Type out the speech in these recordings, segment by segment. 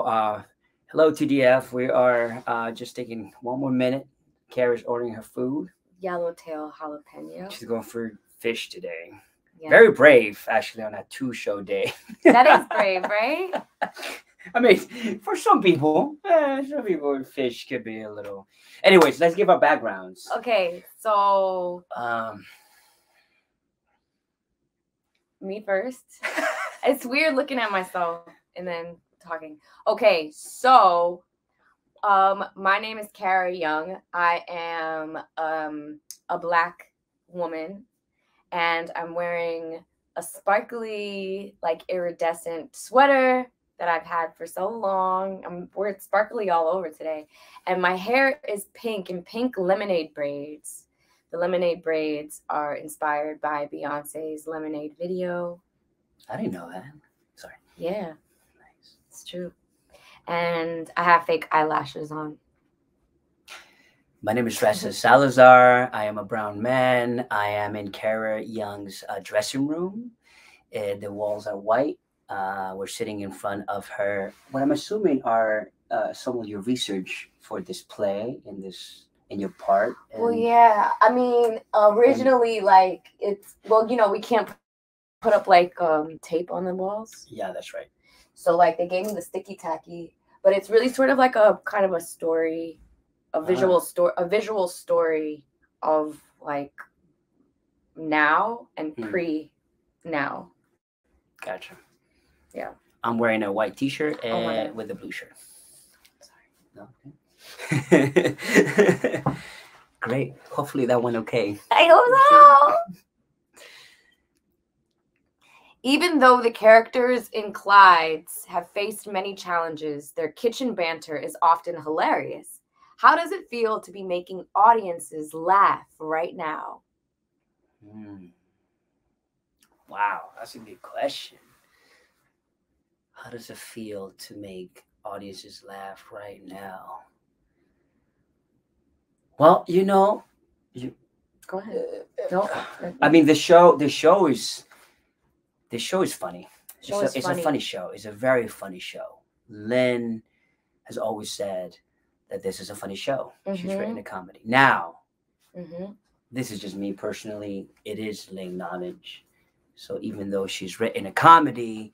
Hello, TDF. We are just taking one more minute. Kara's ordering her food. Yellowtail jalapeno. She's going for fish today. Yeah. Very brave, actually, on a 2-show day. That is brave, right? I mean, for some people fish could be a little. Anyways, let's give our backgrounds. Okay, so me first. It's weird looking at myself and then talking. Okay, so my name is Kara Young. I am a Black woman, and I'm wearing a sparkly, like iridescent sweater that I've had for so long. I'm wearing sparkly all over today. And my hair is pink in pink lemonade braids. The lemonade braids are inspired by Beyonce's Lemonade video. I didn't know that. Sorry. Yeah. Nice. It's true. And I have fake eyelashes on. My name is Reza Salazar. I am a brown man. I am in Kara Young's dressing room. The walls are white. We're sitting in front of her. What I'm assuming are some of your research for this play in your part. Well, yeah. I mean, originally, like we can't put up like tape on the walls. Yeah, that's right. So like they gave me the sticky tacky, but it's really sort of like a kind of a story, a visual story of like now and pre now. Gotcha. Yeah. I'm wearing a white t-shirt and with a blue shirt. Sorry. No. Great. Hopefully that went okay. I hope so. Even though the characters in Clydes have faced many challenges, their kitchen banter is often hilarious. How does it feel to be making audiences laugh right now? Wow, that's a good question. How does it feel to make audiences laugh right now? Well, Go ahead. No, I mean the show is funny. It's a funny show. It's a very funny show. Lynn has always said that this is a funny show. Mm-hmm. She's written a comedy. Now, this is just me personally. It is Lynn Nottage. So even though she's written a comedy,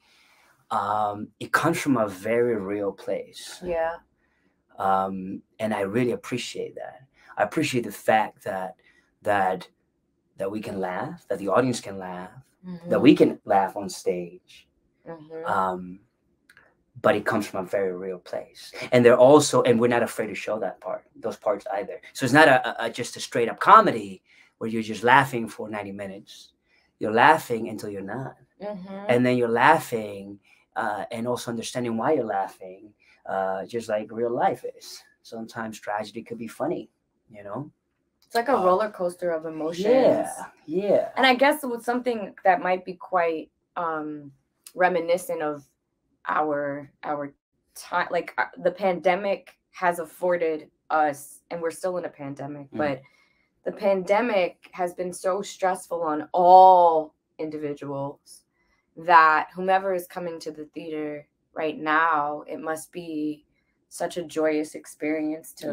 it comes from a very real place. Yeah. And I really appreciate that. I appreciate the fact that we can laugh, that the audience can laugh, that we can laugh on stage. But it comes from a very real place. And we're not afraid to show those parts either. So it's not just a straight up comedy where you're just laughing for 90 minutes. You're laughing until you're not. And then you're laughing and also understanding why you're laughing, just like real life is. Sometimes tragedy could be funny, It's like a roller coaster of emotions. Yeah. And I guess with something that might be quite reminiscent of our time, like the pandemic has afforded us, and we're still in a pandemic, but the pandemic has been so stressful on all individuals that whomever is coming to the theater right now, it must be such a joyous experience to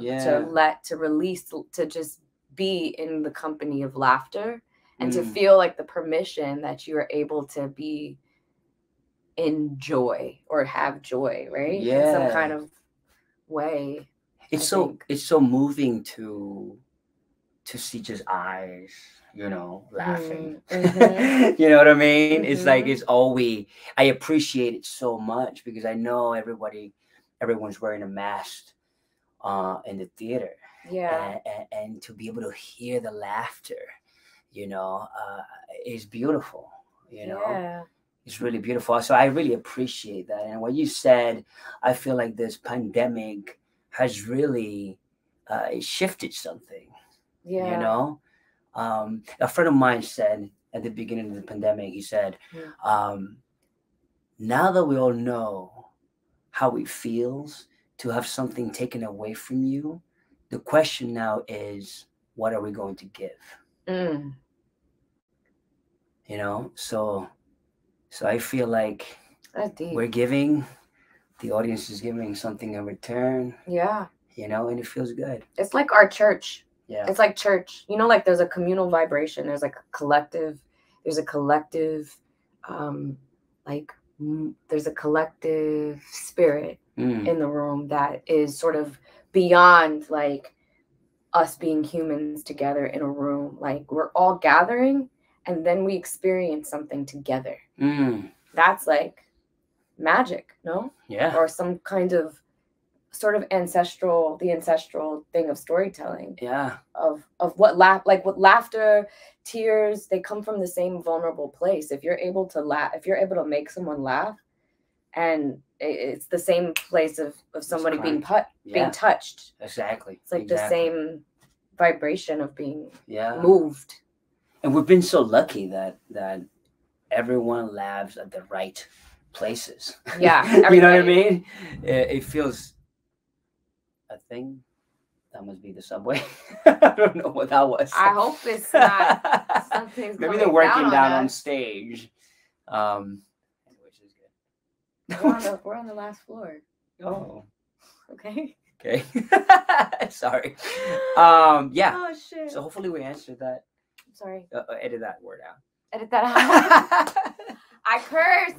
release, to just be in the company of laughter and to feel like the permission that you are able to be in joy or have joy, right? Yeah. In some kind of way. It's so moving to see just eyes, laughing. You know what I mean? It's like I appreciate it so much because I know everyone's wearing a mask in the theater. Yeah. And to be able to hear the laughter, is beautiful, Yeah. It's really beautiful. So I really appreciate that. And what you said, I feel like this pandemic has really shifted something. Yeah. A friend of mine said at the beginning of the pandemic, he said, now that we all know how it feels to have something taken away from you, the question now is, what are we going to give? So I feel like we're giving the audience is giving something in return. Yeah. You know, and it feels good. It's like our church. Yeah. It's like church. You know, like there's a communal vibration. There's like a collective. There's a collective, there's a collective spirit in the room that is sort of beyond like us being humans together in a room. Like we're all gathering and then we experience something together. That's like magic, no? Yeah. Or some kind of sort of the ancestral thing of storytelling. Yeah. Of what laughter, tears, they come from the same vulnerable place. If you're able to laugh, if you're able to make someone laugh, and it's the same place of somebody being touched. Exactly. It's like the same vibration of being moved. And we've been so lucky that everyone laughs at the right places. Yeah. You know what I mean? It feels a thing. That must be the subway. I don't know what that was. I hope it's not something's maybe they're working down on stage. Which is good. We're on the last floor. Oh. Okay. Okay. Sorry. Yeah. Oh shit. So hopefully we answered that. I'm sorry. Edit that word out. Edit that out. I curse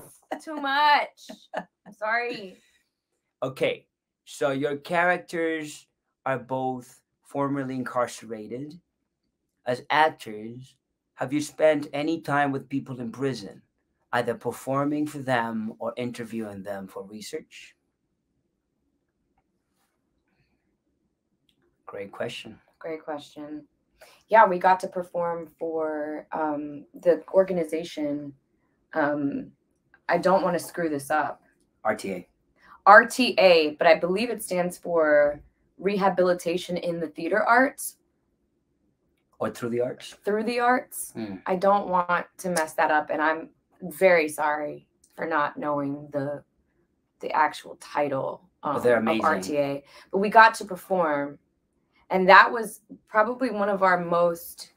too much. I'm sorry. Okay. So your characters are both formerly incarcerated. As actors, have you spent any time with people in prison, either performing for them or interviewing them for research? Great question. Great question. Yeah, we got to perform for the organization. I don't want to screw this up. RTA. RTA, but I believe it stands for Rehabilitation in the Theater Arts. Or through the arts? Through the arts. I don't want to mess that up, and I'm very sorry for not knowing the actual title of RTA. But we got to perform, and that was probably one of our most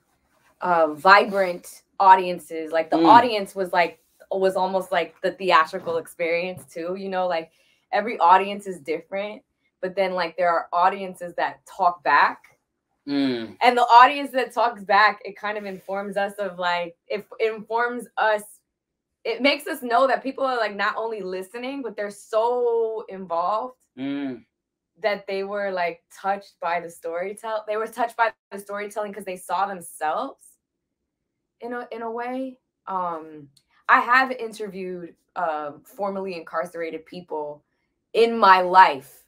vibrant audiences. Like the audience was almost like the theatrical experience too. You know, like every audience is different, but then like there are audiences that talk back. And the audience that talks back, it kind of informs us of like, it informs us, it makes us know that people are like not only listening, but they're so involved that they were like touched by the storytelling. They were touched by the storytelling because they saw themselves in a way. I have interviewed formerly incarcerated people in my life,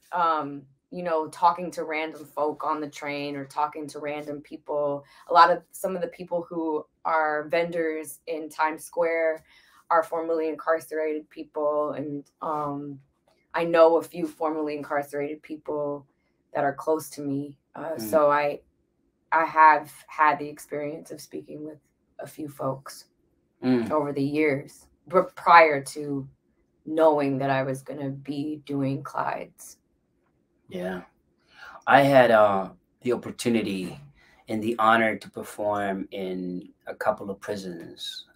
you know, talking to random folk on the train or talking to random people. Some of the people who are vendors in Times Square are formerly incarcerated people. And I know a few formerly incarcerated people that are close to me. So I have had the experience of speaking with a few folks over the years, but prior to knowing that I was going to be doing Clydes. Yeah. I had the opportunity and the honor to perform in a couple of prisons,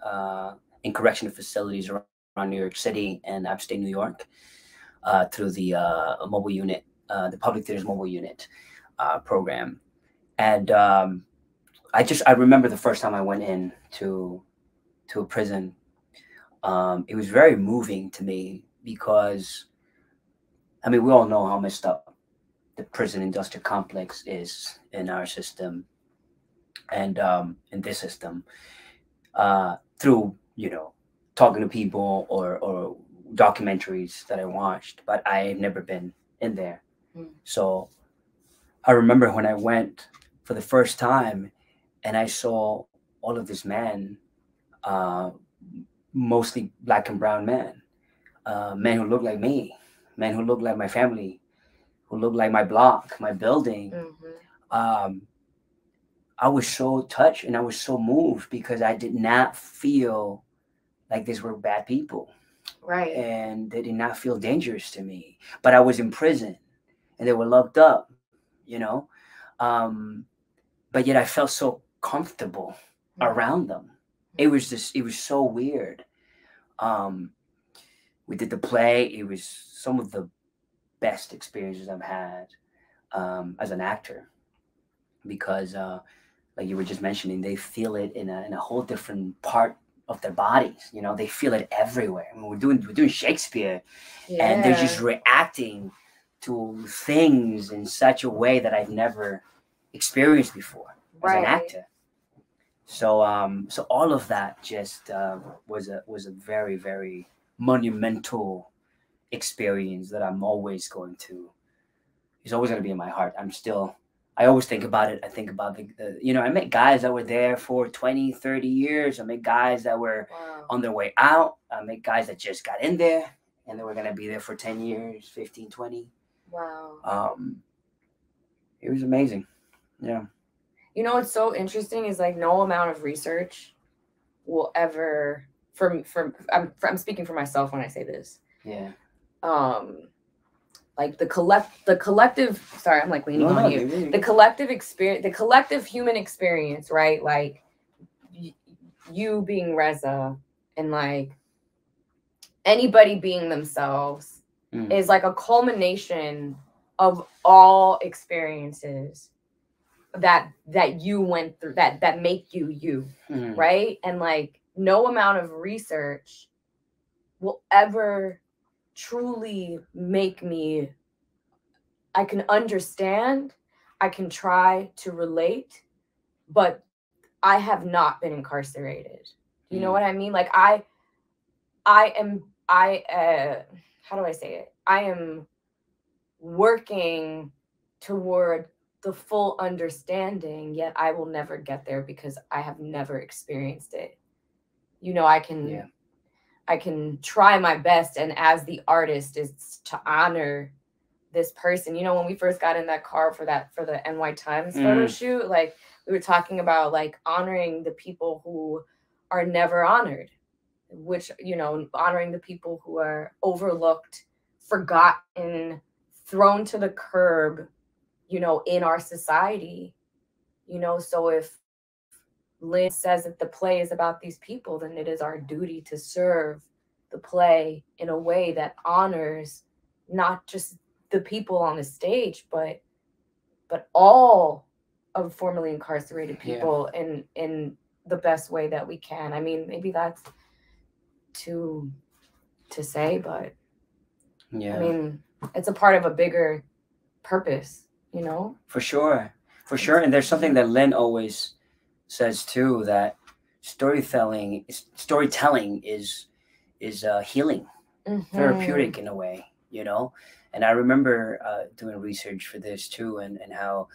in correctional facilities around New York City and upstate New York, through the mobile unit, the Public Theaters Mobile Unit program. And I remember the first time I went in to a prison. It was very moving to me because, I mean, we all know how messed up the prison industrial complex is in our system and in this system, through, you know, talking to people or documentaries that I watched, but I've never been in there. So I remember when I went for the first time and I saw all of these men, mostly black and brown men, men who looked like me, men who looked like my family, who looked like my block, my building. I was so touched and I was so moved because I did not feel like these were bad people. Right. And they did not feel dangerous to me. But I was in prison and they were locked up, you know. But yet I felt so comfortable around them. It was so weird. we did the play. It was some of the best experiences I've had as an actor, because like you were just mentioning, they feel it in a whole different part of their bodies. You know, they feel it everywhere. I mean, we're doing Shakespeare, and they're just reacting to things in such a way that I've never experienced before as an actor. So so all of that just was a very, very monumental experience that I'm always going to. It's always going to be in my heart. I always think about it. I think about the you know, I met guys that were there for 20, 30 years. I met guys that were on their way out. I met guys that just got in there and they were going to be there for 10 years, 15, 20. Wow. It was amazing. Yeah. You know, what's so interesting is like no amount of research will ever, I'm speaking for myself when I say this. Yeah. Like the collective, sorry, I'm like leaning on you. Really. The collective experience, the collective human experience, right? Like you being Reza and like anybody being themselves is like a culmination of all experiences that you went through that make you, right? And like no amount of research will ever truly make me, I can understand, I can try to relate, but I have not been incarcerated. You know what I mean? Like how do I say it? I am working toward the full understanding, yet I will never get there because I have never experienced it. You know, I can try my best, and as the artist is to honor this person. You know, when we first got in that car for the NY Times photo shoot, like we were talking about like honoring the people who are never honored, which, you know, honoring the people who are overlooked, forgotten, thrown to the curb, you know, in our society. You know, so if Lynn says that the play is about these people, then it is our duty to serve the play in a way that honors not just the people on the stage, but all of formerly incarcerated people in the best way that we can. I mean, maybe that's to say, but I mean, it's a part of a bigger purpose, you know? For sure. And there's something that Lynn always says too, that storytelling is healing, therapeutic in a way, you know. And I remember doing research for this too, and how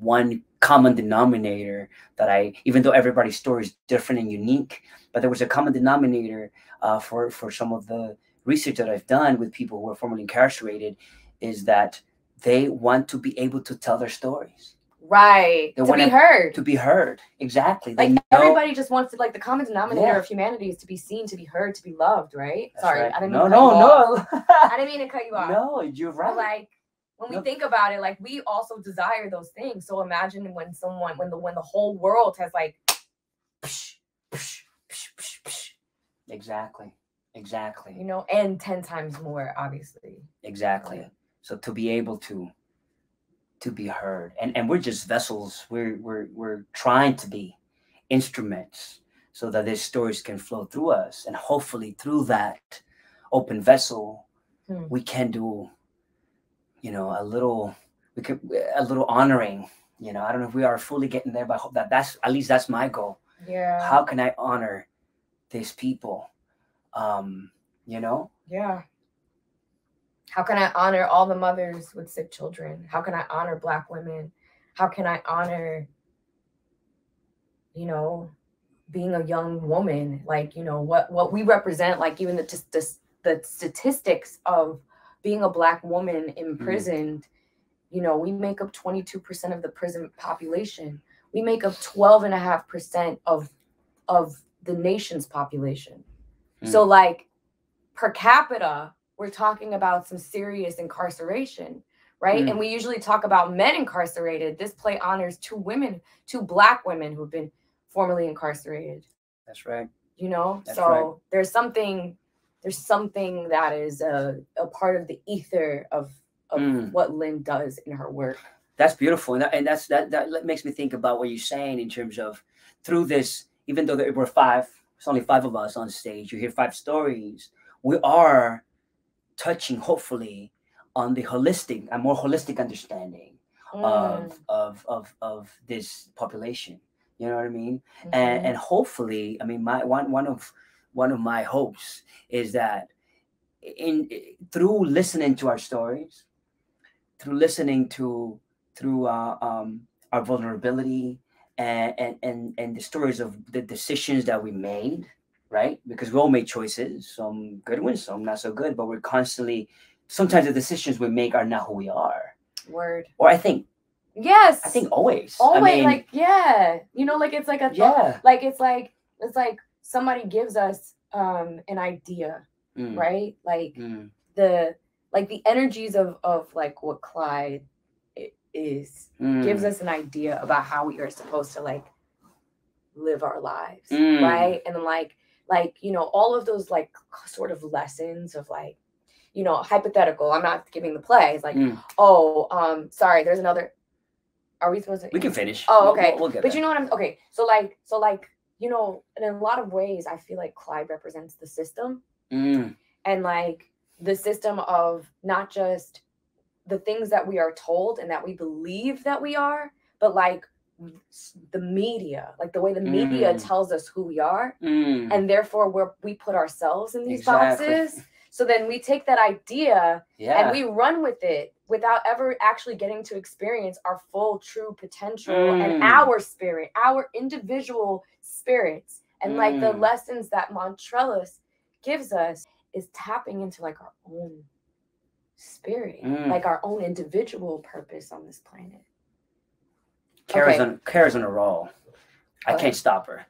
one common denominator that even though everybody's story is different and unique, but there was a common denominator for some of the research that I've done with people who are formerly incarcerated, is that they want to be able to tell their stories. Right. To be heard. To be heard. Exactly. Like everybody just wants to, like, the common denominator of humanity is to be seen, to be heard, to be loved, right? That's Sorry. right. I didn't mean to cut you off. I didn't mean to cut you off. No, you're right. But like when we think about it, like we also desire those things. So imagine when the whole world has like Exactly. You know, and 10 times more, obviously. Exactly. Yeah. So to be able to be heard, and we're just vessels. We're trying to be instruments so that these stories can flow through us, and hopefully through that open vessel we can do, you know, a little honoring. You know, I don't know if we are fully getting there, but I hope that's at least that's my goal. Yeah. How can I honor these people? You know? Yeah. How can I honor all the mothers with sick children? How can I honor Black women? How can I honor, you know, being a young woman? Like, you know, what we represent, like even the statistics of being a Black woman imprisoned, you know, we make up 22% of the prison population. We make up 12.5% of the nation's population. So like per capita, we're talking about some serious incarceration, right? And we usually talk about men incarcerated. This play honors two Black women who've been formerly incarcerated. That's right. You know, so there's something there's something that is a part of the ether of what Lynn does in her work. That's beautiful, and that makes me think about what you're saying in terms of through this. Even though we're five, it's only five of us on stage. You hear five stories. We are touching, hopefully, on the a more holistic understanding of this population. You know what I mean? And hopefully, I mean, one of my hopes is that through listening to our stories, through listening to our vulnerability and the stories of the decisions that we made, right? Because we all made choices, some good ones, some not so good, but we're constantly, sometimes the decisions we make are not who we are. Word. Or I think. Yes. I think always. Always, I mean, like, yeah. You know, like it's like a thought. Like it's like somebody gives us an idea, right? Like the energies of like what Clyde is gives us an idea about how we are supposed to like live our lives, right? And then like you know, all of those like sort of lessons of like, you know, hypothetical, I'm not giving the play, it's like sorry, there's another, are we supposed to, we can finish. Oh, okay. We'll get but there. You know what I'm, okay, so like you know, in a lot of ways I feel like Clyde represents the system, and like the system of not just the things that we are told and that we believe that we are, but like the media, like the way the media tells us who we are, and therefore we put ourselves in these boxes. So then we take that idea and we run with it without ever actually getting to experience our full true potential and our spirit, our individual spirits. And like the lessons that Montrellis gives us is tapping into like our own spirit, like our own individual purpose on this planet. Kara's on a roll. I can't stop her.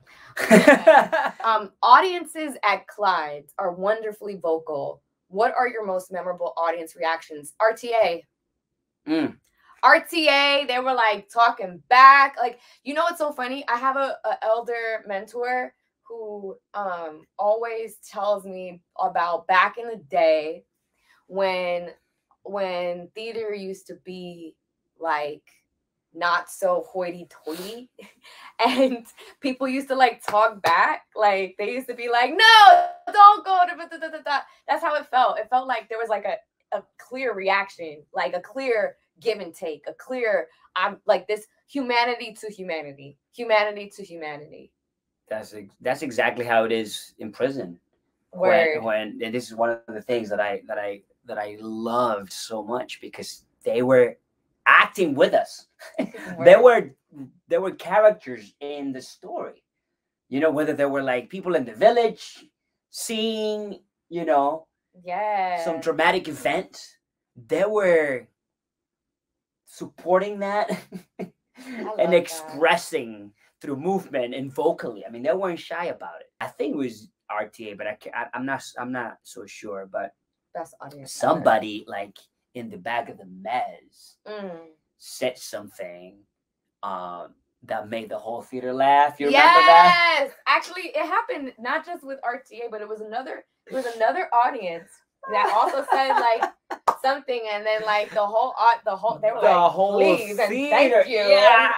Audiences at Clyde's are wonderfully vocal. What are your most memorable audience reactions? RTA. RTA, they were like talking back. Like, you know what's so funny? I have a elder mentor who always tells me about back in the day when theater used to be like not so hoity-toity and people used to like talk back, like they used to be like, no, don't go to that's how it felt. It felt like there was like a clear reaction, like a clear give and take, a clear, I'm like this humanity to humanity to humanity. That's exactly how it is in prison. Word. When and this is one of the things that I loved so much, because they were acting with us. They were characters in the story. You know, whether they were like people in the village seeing, you know, some dramatic event, they were supporting that and expressing through movement and vocally. I mean, they weren't shy about it. I think it was RTA, but I'm not so sure. But best audience somebody like in the back of the mez said something that made the whole theater laugh. You remember that? Yes, actually, it happened not just with RTA, but it was another audience that also said like something, and then like the whole they were like, please and thank you. Yeah.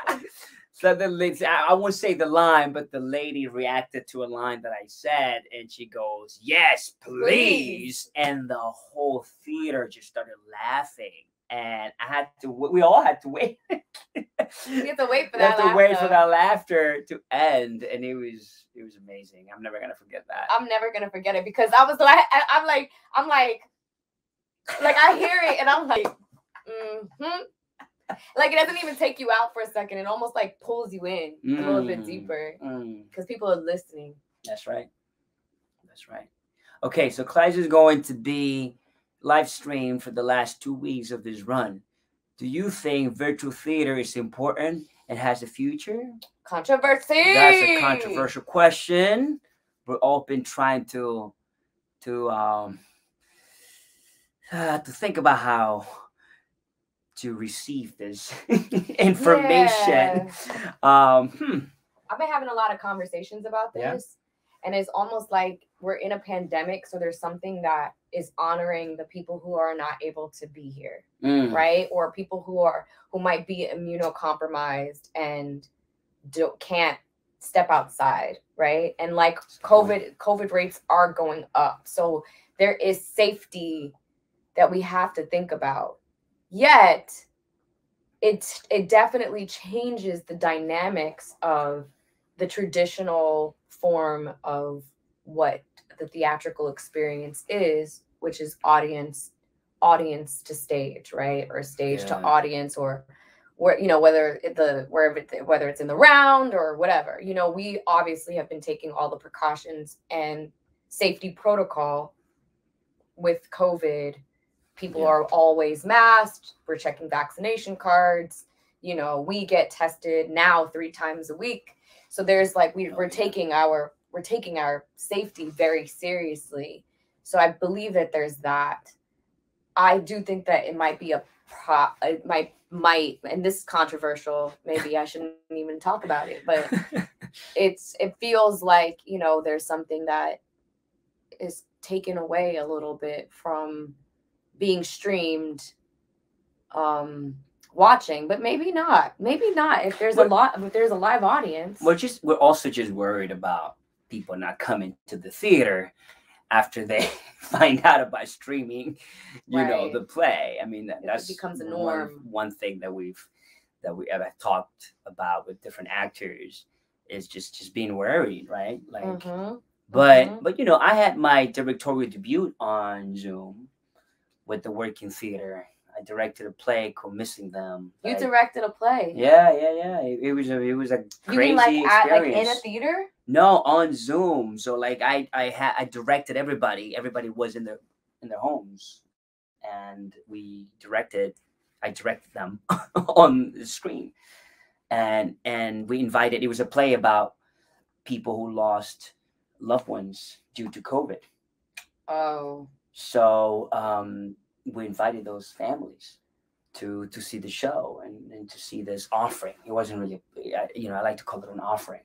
So I won't say the line, but the lady reacted to a line that I said, and she goes, "Yes, please." And the whole theater just started laughing, and we all had to wait. We had to wait for that laughter to end, and it was amazing. I'm never gonna forget that. I'm never gonna forget it, because I was like, I'm like, I hear it, and I'm like, Like, it doesn't even take you out for a second. It almost like pulls you in a little bit deeper because people are listening. That's right. Okay, so Clyde is going to be live streamed for the last 2 weeks of this run. Do you think virtual theater is important and has a future? Controversy. That's a controversial question. We're all been trying to think about how to receive this information. I've been having a lot of conversations about this, and it's almost like we're in a pandemic, so there's something that is honoring the people who are not able to be here, right? Or people who might be immunocompromised and can't step outside, right? And like COVID rates are going up, so there is safety that we have to think about. Yet it definitely changes the dynamics of the traditional form of what the theatrical experience is, which is audience to stage, right? Or stage to audience, or where, whether it's in the round or whatever. We obviously have been taking all the precautions and safety protocol with COVID. People are always masked. We're checking vaccination cards. We get tested now 3 times a week. So there's like we're taking our safety very seriously. So I believe that there's that. I do think that it might be it might, and this is controversial. Maybe I shouldn't even talk about it, but it feels like, there's something that is taken away a little bit from being streamed, watching, but maybe not if there's a live audience. We're also just worried about people not coming to the theater after they find out about streaming, the play. I mean, that becomes a norm. One thing that we have talked about with different actors is just being worried, right? Like, but I had my directorial debut on Zoom with the Working Theater. I directed a play called Missing Them. You directed a play? Yeah. It was a crazy experience. In a theater? No, on Zoom. So like I directed everybody. Everybody was in their homes, and I directed them on the screen, and we invited. It was a play about people who lost loved ones due to COVID. Oh. So we invited those families to see the show and to see this offering. It wasn't really, I like to call it an offering.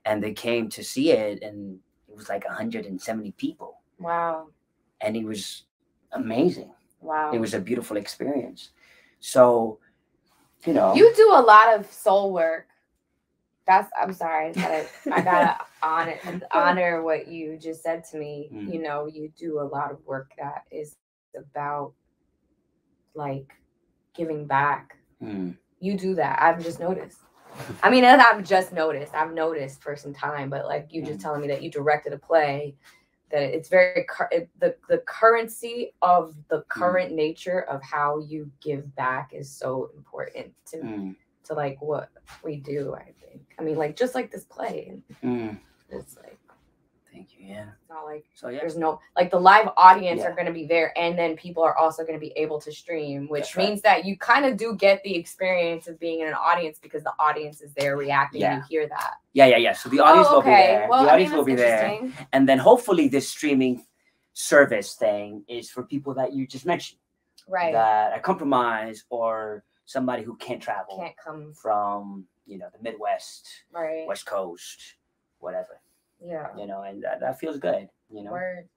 And they came to see it, and it was like 170 people. Wow. And it was amazing. Wow. It was a beautiful experience. So, you do a lot of soul work. I'm sorry. I gotta honor what you just said to me. You do a lot of work that is about like giving back. You do that. I've just noticed. I mean, I've noticed for some time, but like you just telling me that you directed a play, that it's very the currency of the current nature of how you give back is so important to like what we do. I think. I mean, like just like this play, it's like. Thank you. Yeah. It's not like there's no like the live audience are going to be there, and then people are also going to be able to stream, which means that you kind of do get the experience of being in an audience because the audience is there reacting and you hear that. Yeah. So the audience will be there. Well, the audience will be there, and then hopefully this streaming service thing is for people that you just mentioned, right? That are compromised or somebody who can't come from the Midwest, right? West Coast, whatever. Yeah. And that feels good, Word.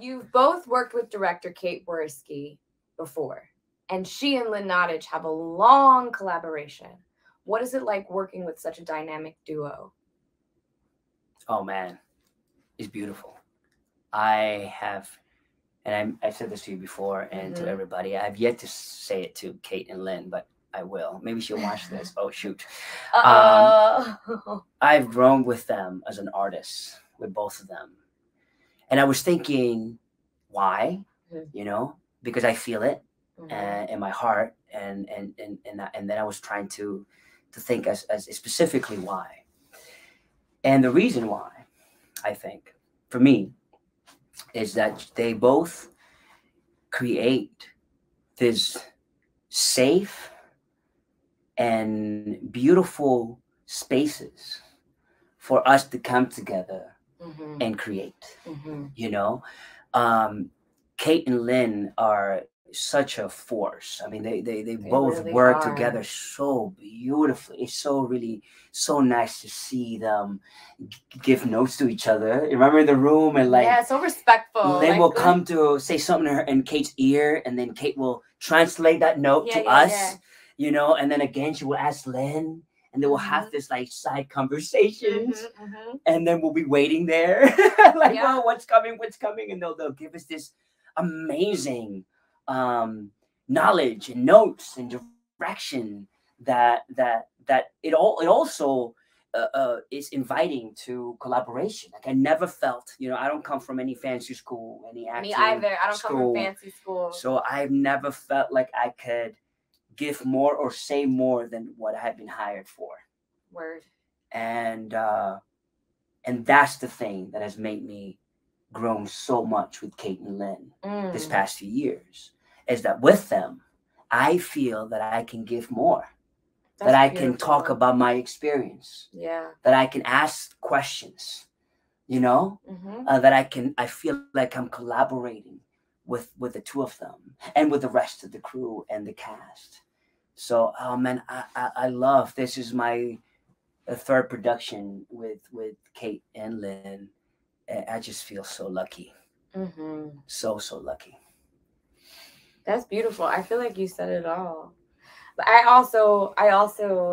You've both worked with director Kate Borisky before, and she and Lynn Nottage have a long collaboration. What is it like working with such a dynamic duo? Oh, man. It's beautiful. I have, and I've said this to you before and to everybody, I've yet to say it to Kate and Lynn, but I will. Maybe she'll watch this. Oh, shoot. I've grown with them as an artist, with both of them. And I was thinking, why? Because I feel it in my heart. And then I was trying to think as specifically why. And the reason why, I think, for me, is that they both create this safe and beautiful spaces for us to come together and create. Kate and Lynn are such a force. I mean, they both really work are. together so beautifully. It's so nice to see them give notes to each other. Remember in the room, and like, yeah, so respectful. Lynn like, will come to say something to her in Kate's ear, and then Kate will translate that note to us, you know, and then again she will ask Lynn, and they will have this like side conversations, and then we'll be waiting there like, well, what's coming, and they'll give us this amazing knowledge and notes and direction that it also is inviting to collaboration. Like, I never felt, you know, I don't come from any fancy school, any acting. Me either. I don't come from fancy school. So I've never felt like I could give more or say more than what I had been hired for. Word. And that's the thing that has made me grown so much with Kate and Lynn this past few years, is that with them, I feel that I can give more. That's that I beautiful. Can talk about my experience. Yeah. That I can ask questions, you know, that I feel like I'm collaborating with the two of them and with the rest of the crew and the cast. So, oh man, I love, this is my third production with Kate and Lynn. I just feel so lucky. So lucky. That's beautiful. I feel like you said it all. But I also,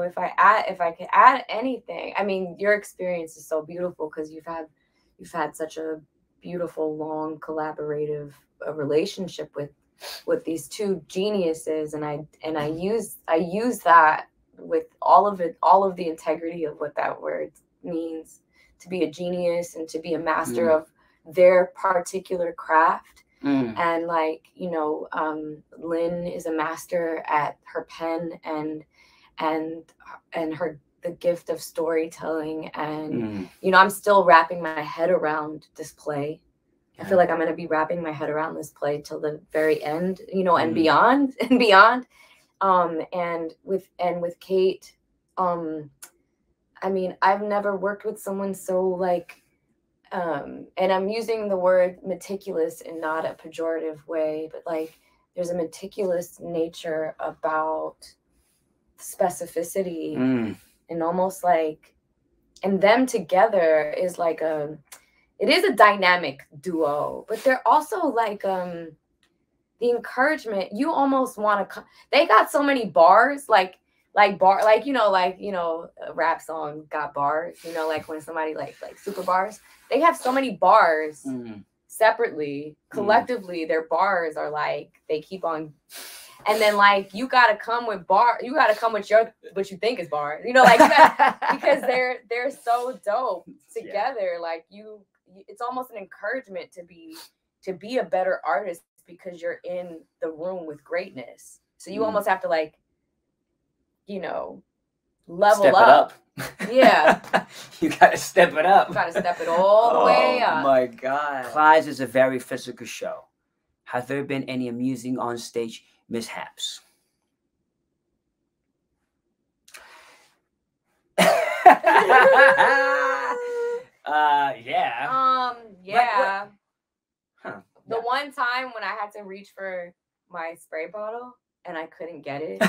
if I could add anything, I mean, your experience is so beautiful because you've had such a beautiful, long, collaborative relationship with these two geniuses, and I use that with all of the integrity of what that word means, to be a genius and to be a master of their particular craft. And like, you know, Lynn is a master at her pen and her the gift of storytelling, and you know, I'm still wrapping my head around this play. I feel like I'm going to be wrapping my head around this play till the very end, you know, and beyond and beyond. And with Kate, I mean, I've never worked with someone so like, and I'm using the word meticulous in not a pejorative way, but like, there's a meticulous nature about specificity and almost like, and them together is like it is a dynamic duo, but they're also like, the encouragement, you almost want to, they got so many bars, like you know, a rap song got bars, you know, like when somebody like super bars, they have so many bars separately, collectively, their bars are like, they keep on, and then like, you got to come with what you think is bars, you know, like, because they're so dope together. Like it's almost an encouragement to be a better artist because you're in the room with greatness. So you almost have to like, you know, level up. Yeah. You got to step it up. You got to step it all the way up. Oh my God. Clyde's is a very physical show. Have there been any amusing on stage mishaps? Yeah. Yeah. The one time when I had to reach for my spray bottle and I couldn't get it,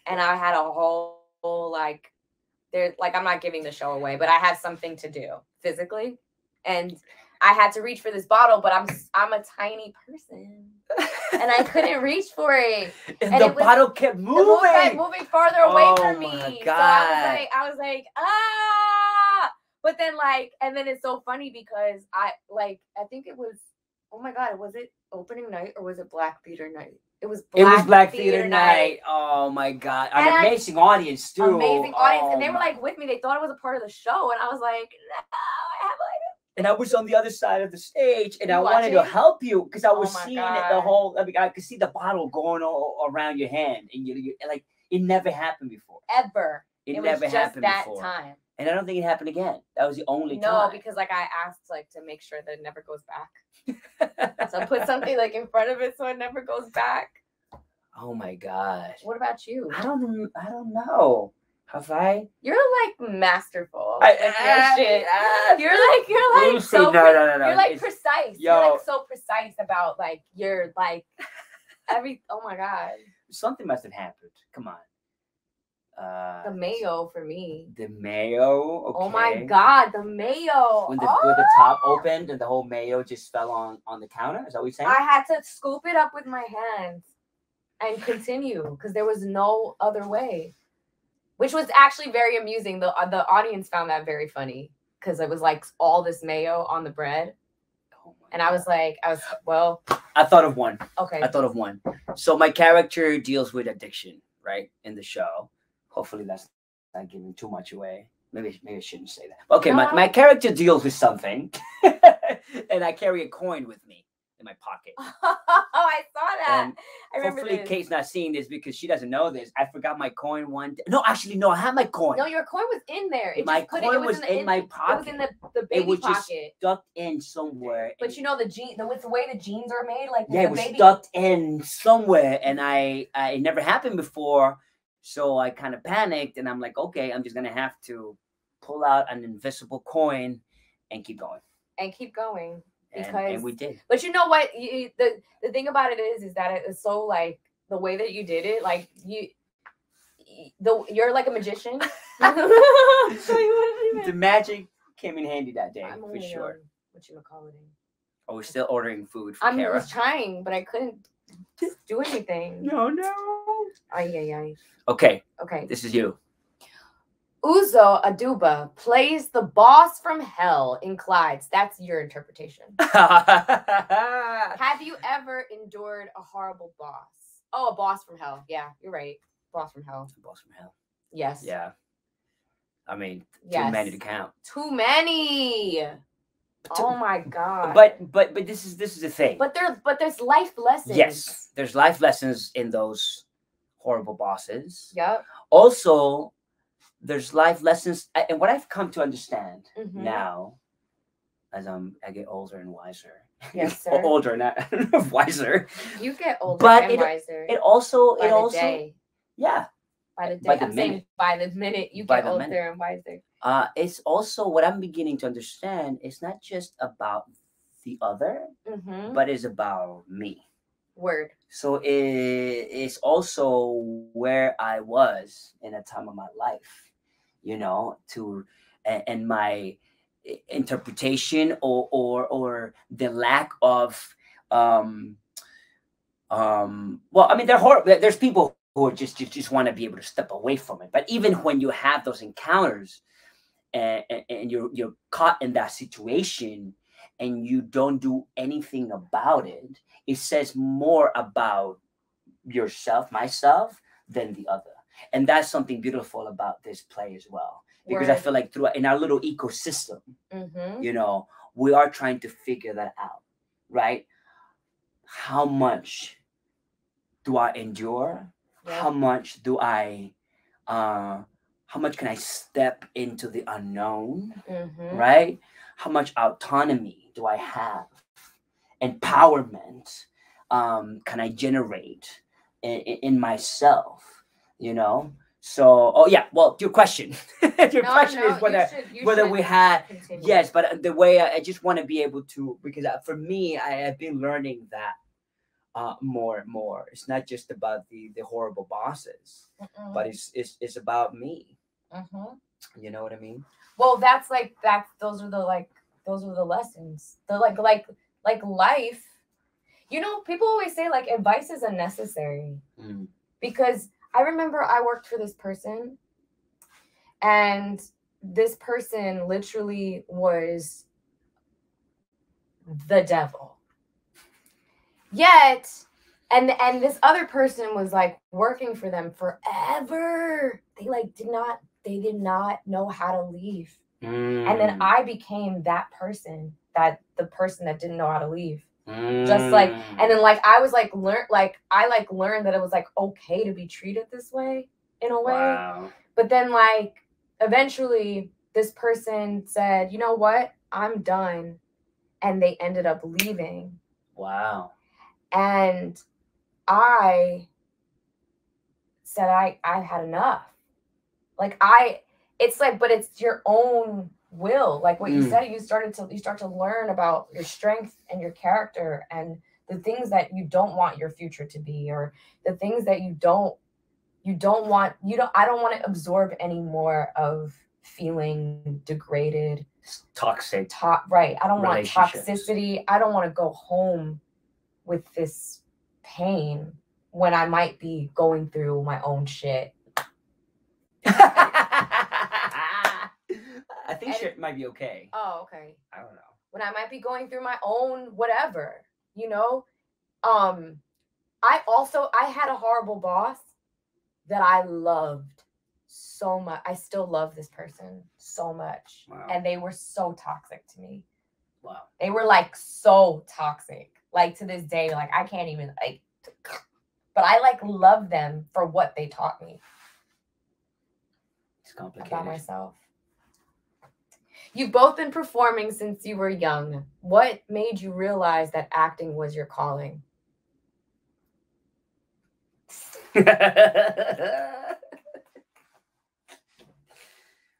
and I had a whole like, I'm not giving the show away, but I had something to do physically, and I had to reach for this bottle, but I'm a tiny person, and I couldn't reach for it, and the bottle kept moving, moving farther away from me. My God. So I was like, ah! But then like, and then it's so funny because I think it was, oh my God, was it opening night or was it Black Theater night? It was Black Theater night. Oh my God. An amazing audience too. Amazing audience. And they were like with me. They thought it was a part of the show. And I was like, no, I have like, and I was on the other side of the stage, and I wanted to help you because I was seeing it the whole. I mean, I could see the bottle going all around your hand, and you like, it never happened before. Ever. It never happened before. Time. And I don't think it happened again. That was the only time. No, because like I asked like to make sure that it never goes back. So I put something like in front of it so it never goes back. Oh my God. What about you? I don't know. Have I? You're like masterful. Shit. You're like so. No. You're like precise. You're like so precise about like you're like Oh my God. Something must have happened. Come on. The mayo for me. The mayo. Okay. Oh my God, the mayo. When the top opened and the whole mayo just fell on the counter. Is that what you're saying? I had to scoop it up with my hands and continue because there was no other way, which was actually very amusing. The audience found that very funny because it was like all this mayo on the bread. And I was like, I thought of one. Okay. I thought of one. So my character deals with addiction, right, in the show. Hopefully that's not giving too much away. Maybe I shouldn't say that. Okay, no. my character deals with something, and I carry a coin with me in my pocket. Oh, I saw that. And I remember hopefully this. Kate's not seeing this because she doesn't know this. I forgot my coin one day. No, actually, no, I had my coin. No, your coin was in there. My coin was in my pocket. It was in the baby it was pocket. Just stuck in somewhere. But you know the way the jeans are made, like yeah, it was stuck in somewhere, and it never happened before. So I kind of panicked, and I'm like, okay, I'm just gonna have to pull out an invisible coin and keep going. And we did. But you know what? The thing about it is that it is so like the way that you did it, like you're like a magician. The magic came in handy that day for sure. What you call it? Oh, we're still ordering food for I Kara. was trying, but I couldn't do anything. No. Ay. Okay. Okay. This is you. Uzo Aduba plays the boss from hell in Clydes. That's your interpretation. Have you ever endured a horrible boss? Oh, a boss from hell. Yeah, you're right. Boss from hell. Boss from hell. Yes. Yeah. I mean, too many to count. Too many. Oh my God. But this is the thing. But there's life lessons. Yes, there's life lessons in those horrible bosses. Yep. Also, there's life lessons, and what I've come to understand now, as I get older and wiser. Yes, sir. Older, not wiser. You get older but and wiser. It also day. Yeah. By the day. By the minute you get older and wiser. It's also what I'm beginning to understand. It's not just about the other, but it's about me. Word. So it's also where I was in a time of my life, and my interpretation or the lack of well, I mean, there's people who just want to be able to step away from it. But even when you have those encounters and you're caught in that situation and you don't do anything about it, it says more about myself, than the other. And that's something beautiful about this play as well. Because I feel like in our little ecosystem, we are trying to figure that out, right? How much do I endure? Yeah. How much can I step into the unknown, right? How much autonomy do I have? Empowerment can I generate in myself, So, your question. Question is whether we had, continue. Yes, but the way I just want to be able to, because for me, I have been learning that more and more. It's not just about the horrible bosses, but it's about me. You know what I mean? Well, those are the lessons. They're like life. People always say like advice is unnecessary because I remember I worked for this person and this person literally was the devil. Yet, and this other person was like working for them forever. They did not know how to leave. And then I became that person, the person that didn't know how to leave. Just like, and then like I was like learned that it was like okay to be treated this way in a way. Wow. But then like eventually this person said, you know what, I'm done, and they ended up leaving. Wow. And I said I had enough. Like it's like, but it's your own will. Like what you said, you start to learn about your strength and your character and the things that you don't want your future to be, or the things that I don't want to absorb any more of feeling degraded, toxic, right. I don't want toxicity. I don't want to go home with this pain when I might be going through my own shit. I think shit might be okay. Oh, okay. I don't know. When I might be going through my own whatever, you know? I had a horrible boss that I loved so much. I still love this person so much. Wow. And they were so toxic to me. Wow. They were like so toxic. Like to this day, like I can't even like, but I like love them for what they taught me. It's complicated. About myself. You've both been performing since you were young. What made you realize that acting was your calling?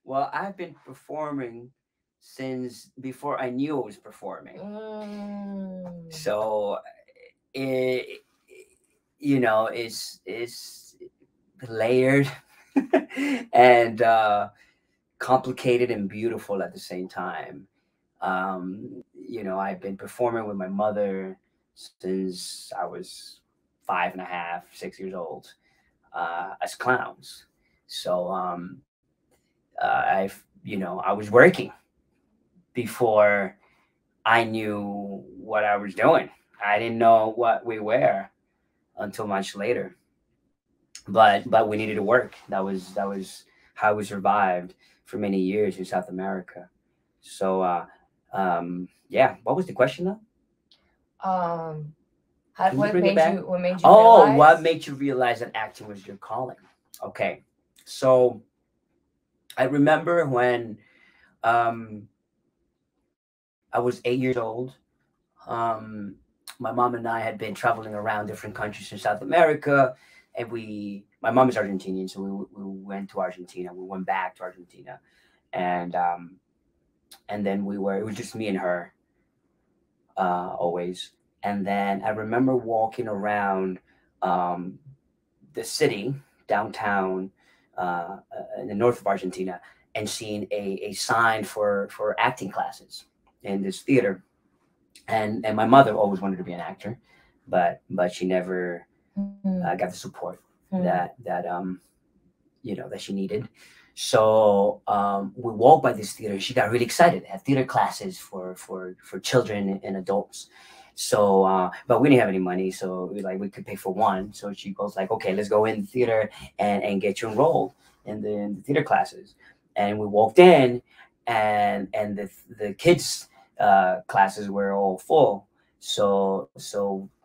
Well, I've been performing since before I knew I was performing. So, it's layered and complicated and beautiful at the same time. I've been performing with my mother since I was 5.5, 6 years old, as clowns. So I was working before I knew what I was doing. I didn't know what we were until much later. But we needed to work. That was how we survived for many years in South America. So what was the question though? What made you realize? What made you realize that acting was your calling? Okay. So I remember when I was 8 years old. My mom and I had been traveling around different countries in South America, and my mom is Argentinian, so we went to Argentina. We went back to Argentina, and then it was just me and her, always. And then I remember walking around the city, downtown, in the north of Argentina, and seeing a sign for acting classes in this theater. And my mother always wanted to be an actor, but she never got the support that she needed. So we walked by this theater. She got really excited. They had theater classes for children and adults. So, but we didn't have any money, so we could pay for one. So she goes like, okay, let's go in the theater and get you enrolled in the theater classes. And we walked in, and the kids classes were all full. So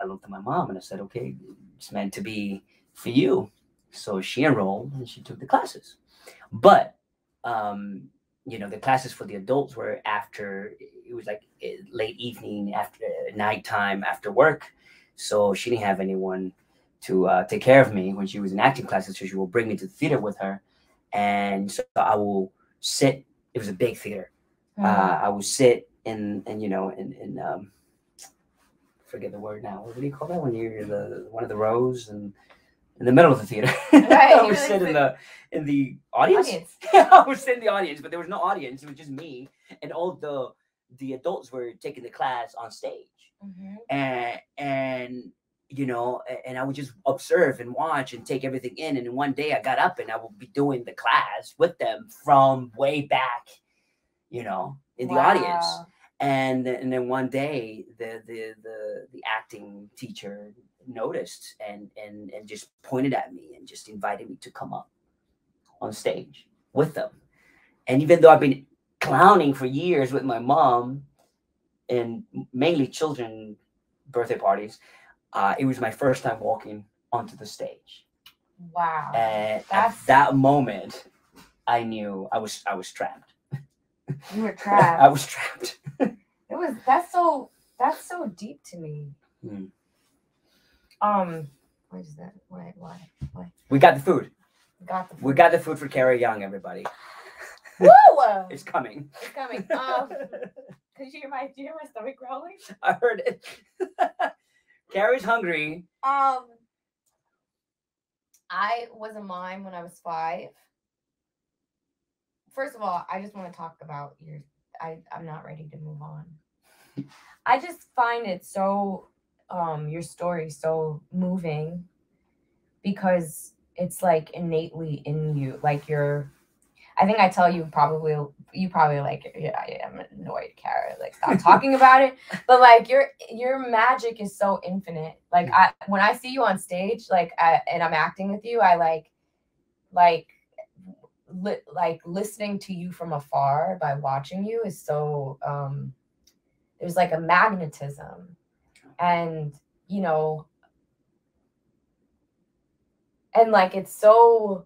I looked at my mom and I said, okay, it's meant to be for you. So she enrolled and she took the classes. But the classes for the adults were after, it was like late evening, after nighttime, after work. So she didn't have anyone to take care of me when she was in acting classes. So she will bring me to the theater with her. And so I will sit. It was a big theater. I will sit in forget the word now. What do you call that when you're one of the rows and in the middle of the theater? Right, I would sit in the audience. I would sit in the audience, but there was no audience. It was just me, and all the adults were taking the class on stage, and I would just observe and watch and take everything in. And then one day I got up and I would be doing the class with them from way back, in the audience. And then one day the acting teacher noticed and just pointed at me and just invited me to come up on stage with them. And even though I've been clowning for years with my mom and mainly children birthday parties, it was my first time walking onto the stage. Wow. And at that moment I knew I was trapped. You were trapped. I was trapped. That's so deep to me. What is that? Why? We got the food. We got the food for Carrie Young, everybody. Woo! It's coming. It's coming. Did you hear my stomach growling? I heard it. Carrie's hungry. I was a mime when I was 5. First of all, I just want to talk about I'm not ready to move on. I just find it so, your story so moving because it's like innately in you. Like I think I tell you probably like, yeah, I am annoyed, Kara. Like, stop talking about it. But like your magic is so infinite. Like when I see you on stage, like and I'm acting with you, I like listening to you from afar by watching you is so there's like a magnetism, and and like it's so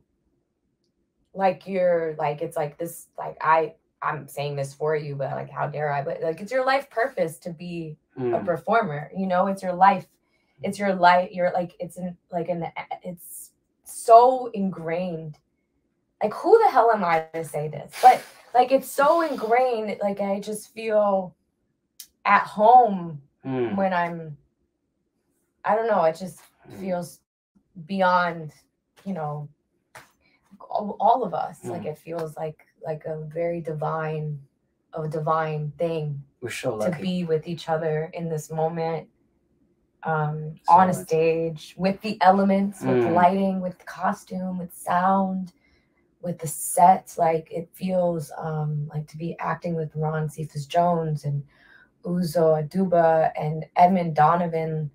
like you're like it's like this like I'm saying this for you, but like how dare I, but like it's your life purpose to be a performer. It's your life, you're like it's so ingrained. Like, who the hell am I to say this? But like it's so ingrained. Like I just feel at home when I don't know, it just feels beyond all of us. Like it feels like a very divine thing. We're so lucky to be with each other in this moment, on a stage with the elements, with lighting, with costume, with sound, with the set. Like it feels like to be acting with Ron Cephas Jones and Uzo Aduba and Edmund Donovan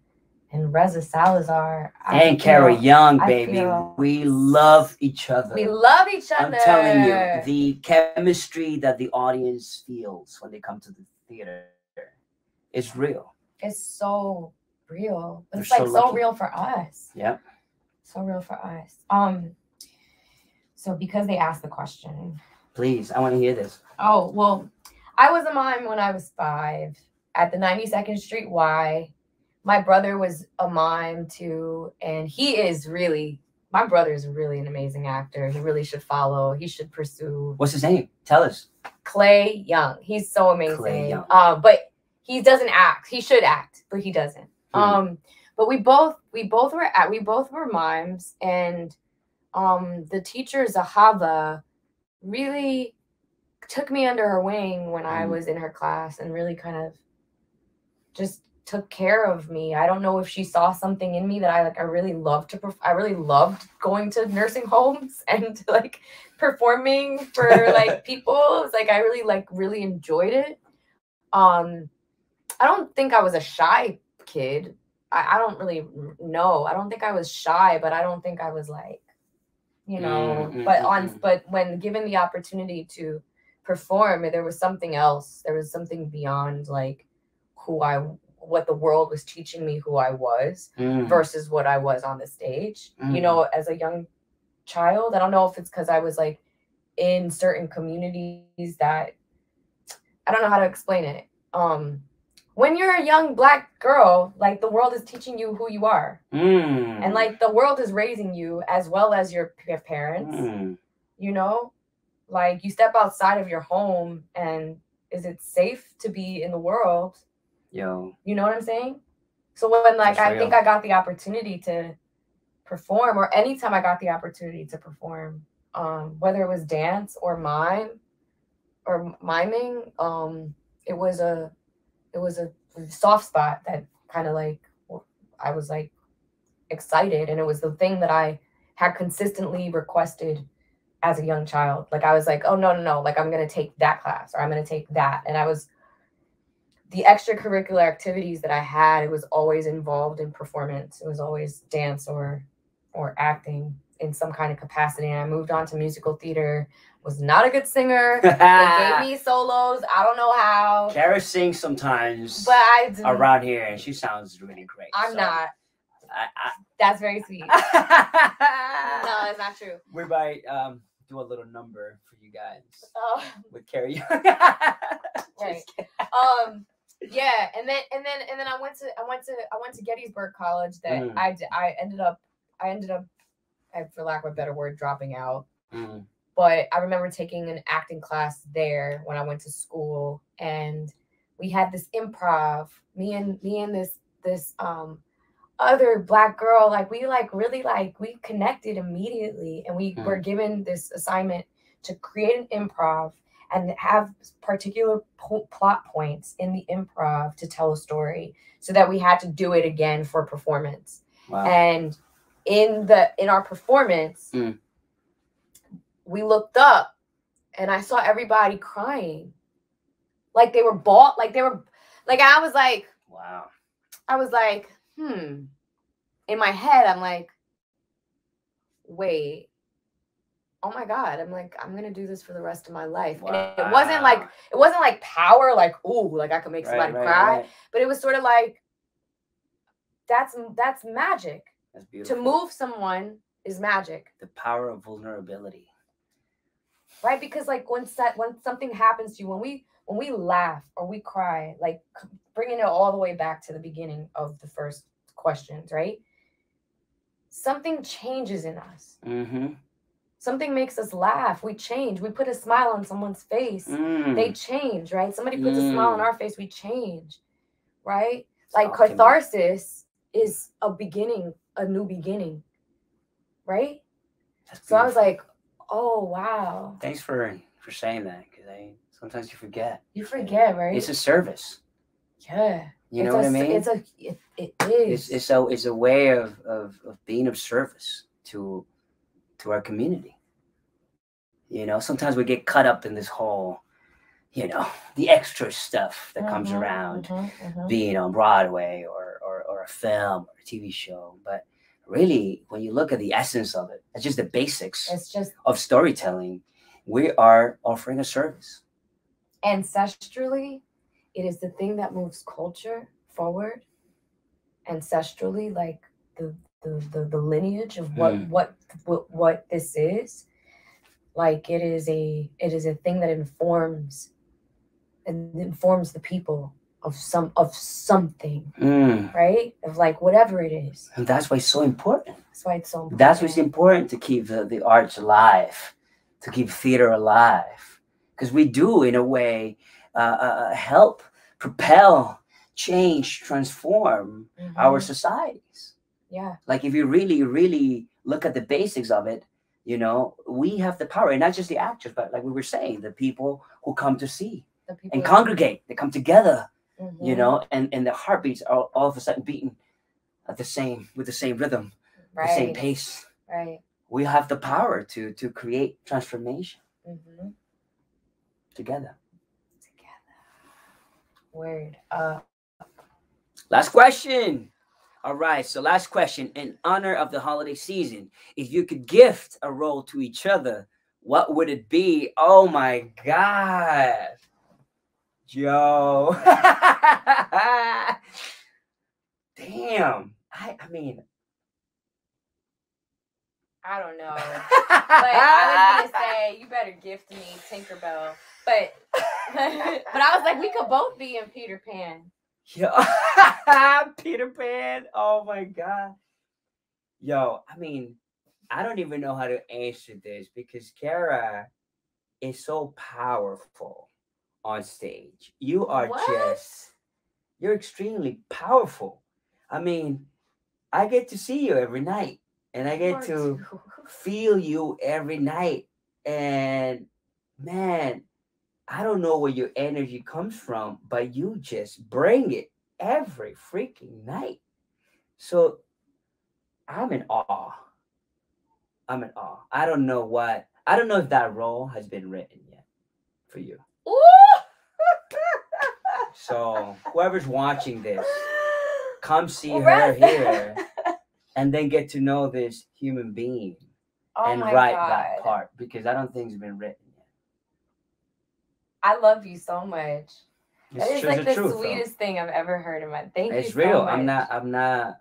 and Reza Salazar. And Carrie Young, baby. We love each other. We love each other. I'm telling you, the chemistry that the audience feels when they come to the theater is real. It's so real. It's like so real for us. Yep. So real for us. So because they asked the question. Please, I want to hear this. Oh, well, I was a mime when I was 5 at the 92nd Street Y. My brother was a mime too, and my brother is really an amazing actor. He really should follow. He should pursue. What's his name? Tell us. Clay Young. He's so amazing. Clay Young. But he doesn't act. He should act, but he doesn't. But we both were mimes, and the teacher Zahava really took me under her wing when I was in her class and really kind of just took care of me. I don't know if she saw something in me that I really loved I really loved going to nursing homes and like performing for like people. It was like I really enjoyed it. I don't think I was a shy kid. I don't really know. I don't think I was shy, but I don't think I was like, but when given the opportunity to perform, there was something else. There was something beyond like what the world was teaching me who I was versus what I was on the stage. As a young child, I don't know if it's because I was like in certain communities that I don't know how to explain it. When you're a young Black girl, like the world is teaching you who you are, and like the world is raising you as well as your parents. Like you step outside of your home, and is it safe to be in the world? Yo, you know what I'm saying? So when like I think I got the opportunity to perform, or anytime I got the opportunity to perform, whether it was dance or mime or miming, it was a soft spot that kind of like I was like excited, and it was the thing that I had consistently requested as a young child. Like I was like, oh no, like I'm gonna take that class or I'm gonna take that, and I was the extracurricular activities that I had. It was always involved in performance. It was always dance or acting in some kind of capacity. And I moved on to musical theater. Was not a good singer. They gave me solos. I don't know how. Kara sings sometimes, but I do. Around here, and she sounds really great. I'm not. That's very sweet. No, it's not true. We might do a little number for you guys with Carrie. Right. Yeah, and then I went to Gettysburg College. That I ended up, for lack of a better word, dropping out. But I remember taking an acting class there when I went to school, and we had this improv. Me and this other Black girl, like we like really like we connected immediately, and we were given this assignment to create an improv and have particular plot points in the improv to tell a story, so that we had to do it again for performance. Wow. And in our performance, we looked up and I saw everybody crying. Like they were I was like, wow. I was like, in my head, I'm like, wait, oh my God. I'm like, I'm gonna do this for the rest of my life. Wow. And it wasn't like power, like, ooh, like I could make somebody cry. Right. But it was sort of like, that's magic. That's beautiful. To move someone is magic. The power of vulnerability. Right? Because like when something happens to you, when we laugh or we cry, like bringing it all the way back to the beginning of the first questions, right? Something changes in us. Mm-hmm. Something makes us laugh. We change. We put a smile on someone's face. They change, right? Somebody puts a smile on our face. We change, right? Like catharsis is a beginning, a new beginning, right? So I was like, oh, wow. Thanks for saying that, because sometimes you forget. You forget, right? It's a service. Yeah. You know what I mean? It is. It's a way of being of service to our community. You know, sometimes we get caught up in this whole, you know, the extra stuff that comes around being on Broadway or a film or a TV show. But really, when you look at the essence of it, it's just the basics of storytelling. We are offering a service. Ancestrally, it is the thing that moves culture forward. Ancestrally, like the lineage of what this is, like it is a thing that informs the people of something, right? Of like whatever it is. And that's why it's so important. That's why it's so important. That's why it's important to keep the arts alive, to keep theater alive, because we do, in a way, help propel, change, transform our societies. Yeah. Like if you really, really look at the basics of it, you know, we have the power, and not just the actors, but like we were saying, the people who come to see and congregate, they come together, you know, and the heartbeats are all of a sudden beating with the same rhythm, the same pace. Right. We have the power to create transformation together. Word. Last question. All right, so last question. In honor of the holiday season, if you could gift a role to each other, what would it be? Oh my God. Joe. Damn. I mean, I don't know. But I was gonna say you better gift me Tinkerbell. But I was like, we could both be in Peter Pan. Yo, Peter Pan. Oh my God. Yo, I mean, I don't even know how to answer this, because Kara is so powerful on stage. You are you're extremely powerful. I mean, I get to see you every night, and I get to feel you every night. And man, I don't know where your energy comes from, but you just bring it every freaking night. So I'm in awe. I'm in awe. I don't know if that role has been written yet for you. So whoever's watching this, come see her here and then get to know this human being and write that part, because I don't think it's been written yet. I love you so much. That is like the sweetest thing I've ever heard in my. Thank you so much. It's real. I'm not.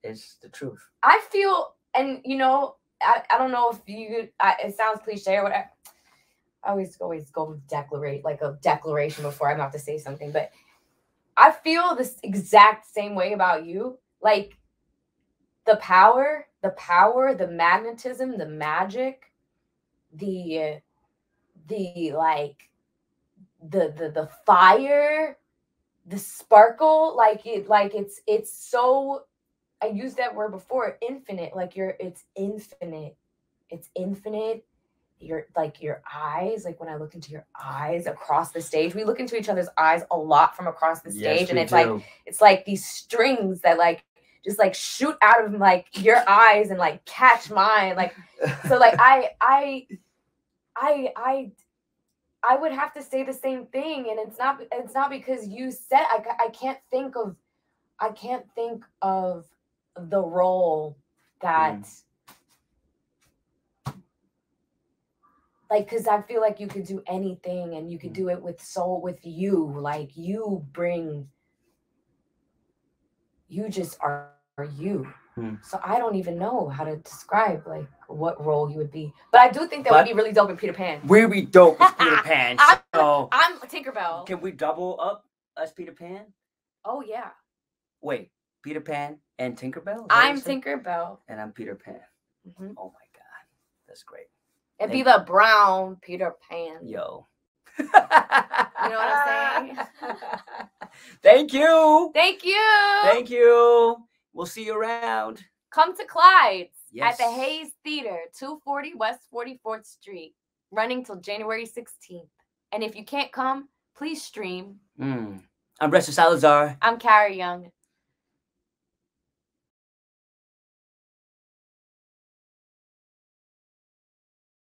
It's the truth. I feel, and you know, I don't know if you. It sounds cliche or whatever. I always go like a declaration before I'm about to say something, but I feel this exact same way about you. Like the power, the magnetism, the magic, the like the fire, the sparkle, it's so I used that word before, infinite. Like it's infinite. It's infinite. Your eyes, like when I look into your eyes across the stage, we look into each other's eyes a lot from across the stage, and it's like these strings that like just like shoot out of like your eyes and like catch mine, like so like I would have to say the same thing, and it's not because you said I can't think of the role that. Like, because I feel like you could do anything, and you could do it with you. Like, you just are you. So I don't even know how to describe, like, what role you would be. But I do think that would be really dope in Peter Pan. We'd be dope as Peter Pan. So I'm Tinkerbell. Can we double up as Peter Pan? Oh, yeah. Wait, Peter Pan and Tinkerbell? I'm Tinkerbell. And I'm Peter Pan. Mm-hmm. Oh, my God. That's great. And be the brown Peter Pan. Yo. You know what I'm saying? Thank you. Thank you. Thank you. We'll see you around. Come to Clyde's at the Hayes Theater, 240 West 44th Street, running till January 16th. And if you can't come, please stream. I'm Reza Salazar. I'm Carrie Young.